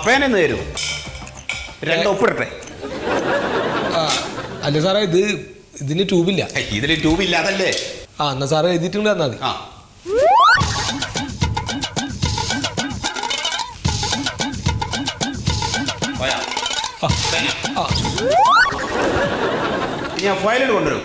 പേനെന്ന് തരും, 2 ഒപ്പിടട്ടെ. അല്ല സാറേ, ഇതിന് ട്യൂബില്ല. ഇതിൽ ട്യൂബില്ല, അതല്ലേ? എന്നാ സാറേ എഴുതിയിട്ടുണ്ട് തന്നാൽ മതി. ഞാൻ ഫയലിൽ കൊണ്ടുവരും.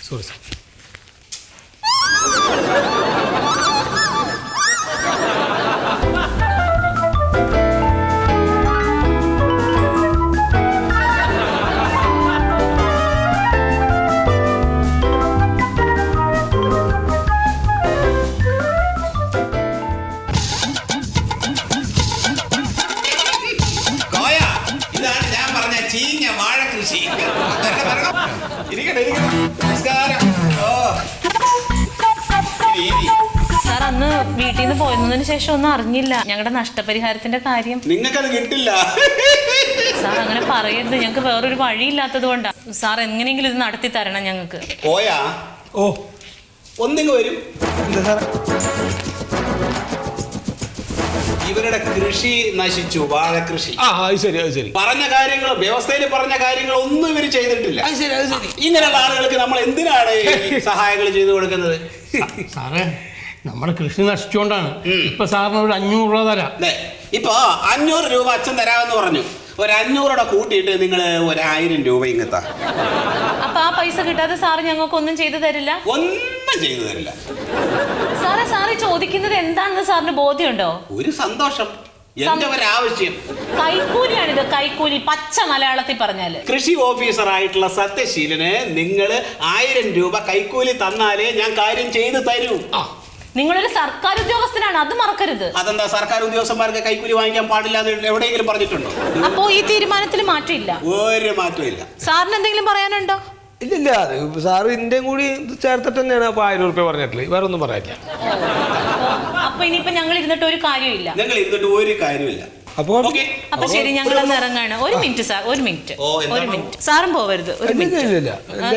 Sorry sir. സാർ അന്ന് വീട്ടിൽ നിന്ന് പോയതിനു ശേഷം ഒന്നും അറിഞ്ഞില്ല ഞങ്ങളുടെ നഷ്ടപരിഹാരത്തിന്റെ കാര്യം. നിങ്ങൾക്കത് കിട്ടില്ല സാർ, അങ്ങനെ പറയരുത്. ഞങ്ങൾക്ക് വേറൊരു വഴിയില്ലാത്തത് കൊണ്ടാ. സാർ എങ്ങനെയെങ്കിലും ഇത് നടത്തി തരണം ഞങ്ങൾക്ക്. ഒന്നിങ്ങ് വരും. ഇവരുടെ കൃഷി നശിച്ചു, വാഴ കൃഷി. ശരി. പറഞ്ഞ കാര്യങ്ങൾ, വ്യവസ്ഥയിൽ പറഞ്ഞ കാര്യങ്ങൾ ഒന്നും ഇവർ ചെയ്തിട്ടില്ല. ഇങ്ങനെയുള്ള ആളുകൾക്ക് നമ്മൾ എന്തിനാണ് സഹായങ്ങൾ ചെയ്തു കൊടുക്കുന്നത്? സാറേ, നമ്മുടെ കൃഷി നശിച്ചുകൊണ്ടാണ്. ഇപ്പൊ സാറിന് ഒരു 500 രൂപ തരാം. ഇപ്പൊ 500 രൂപ അച്ഛൻ തരാമെന്ന് പറഞ്ഞു. ഒരു 500 കൂട്ടിയിട്ട് നിങ്ങൾ 1000 രൂപ ഇങ്ങത്താ. അപ്പൊ ആ പൈസ കിട്ടാതെ സാറ് ഞങ്ങൾക്കൊന്നും ചെയ്തു തരില്ല? ഒന്നും ചെയ്തു തരില്ല. സാറ് ചോദിക്കുന്നത് എന്താണെന്ന് സാറിന് ബോധ്യമുണ്ടോ? ഒരു സന്തോഷം, എന്റെ ഒരാവശ്യം. കൈക്കൂലിയാണിത്, കൈക്കൂലി. പച്ച മലയാളത്തിൽ പറഞ്ഞാല് കൃഷി ഓഫീസർ ആയിട്ടുള്ള സത്യശീലന് നിങ്ങൾ 1000 രൂപ കൈക്കൂലി തന്നാലേ ഞാൻ കാര്യം ചെയ്തു തരൂ. നിങ്ങളൊരു സർക്കാർ ഉദ്യോഗസ്ഥനാണ്, അത് മറക്കരുത്. അതെന്താ, സർക്കാർ ഉദ്യോഗസ്ഥന്മാർക്ക് കൈക്കൂലി വാങ്ങിക്കാൻ പാടില്ല എന്ന് എവിടെയെങ്കിലും പറഞ്ഞിട്ടുണ്ടോ? അപ്പോ ഈ തീരുമാനത്തിൽ മാറ്റമില്ല? ഒരു മാറ്റമില്ല. സാറിന് എന്തെങ്കിലും പറയാനുണ്ടോ? ഇല്ല, സാറ് ഇന്ത്യയും കൂടി ചേർത്തിട്ട് തന്നെയാണ് അപ്പൊ 1000 രൂപ പറഞ്ഞിട്ടില്ല. വേറെ ഒന്നും പറയാനില്ല. അപ്പൊ ഇനിയിപ്പോ ഞങ്ങൾ ഇരുന്നിട്ട് ഒരു കാര്യമില്ല. ഞങ്ങൾ ഇരുന്നിട്ട് ഒരു കാര്യമില്ല. അപ്പൊ ശരി, ഞങ്ങൾ ഇറങ്ങാണ്. ഒരു മിനിറ്റ് സാർ, ഒരു മിനിറ്റ്. സാറും പോവരുത്, ഒരു മിനിറ്റ്.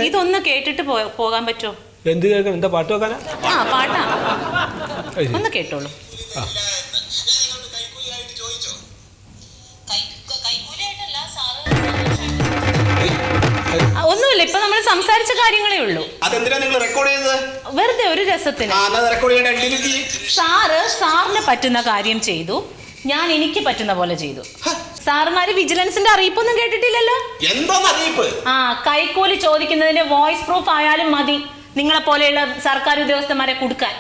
ഇതൊന്ന് കേട്ടിട്ട് പോകാൻ പറ്റുമോ? എന്ത് കേൾക്കണം? എന്താ പാട്ട് വെക്കാനാ? പാട്ടാ, ഒന്ന് കേട്ടോളൂ. ഒന്നുമില്ല, ഇപ്പൊ നമ്മൾ സംസാരിച്ച കാര്യങ്ങളേ ഉള്ളൂ. അതെന്തിനാ നിങ്ങൾ റെക്കോർഡ് ചെയ്തത്? വെറുതെ ഒരു രസത്തിന്. സാറിന് പറ്റുന്ന കാര്യം ചെയ്തു, ഞാൻ എനിക്ക് പറ്റുന്ന പോലെ ചെയ്തു. സാറുമാര് വിജിലൻസിന്റെ അറിയിപ്പൊന്നും കേട്ടിട്ടില്ലല്ലോ? കൈക്കൂലി ചോദിക്കുന്നതിന്റെ വോയിസ് പ്രൂഫ് ആയാലും മതി നിങ്ങളെ പോലെയുള്ള സർക്കാർ ഉദ്യോഗസ്ഥന്മാരെ കൊടുക്കാൻ.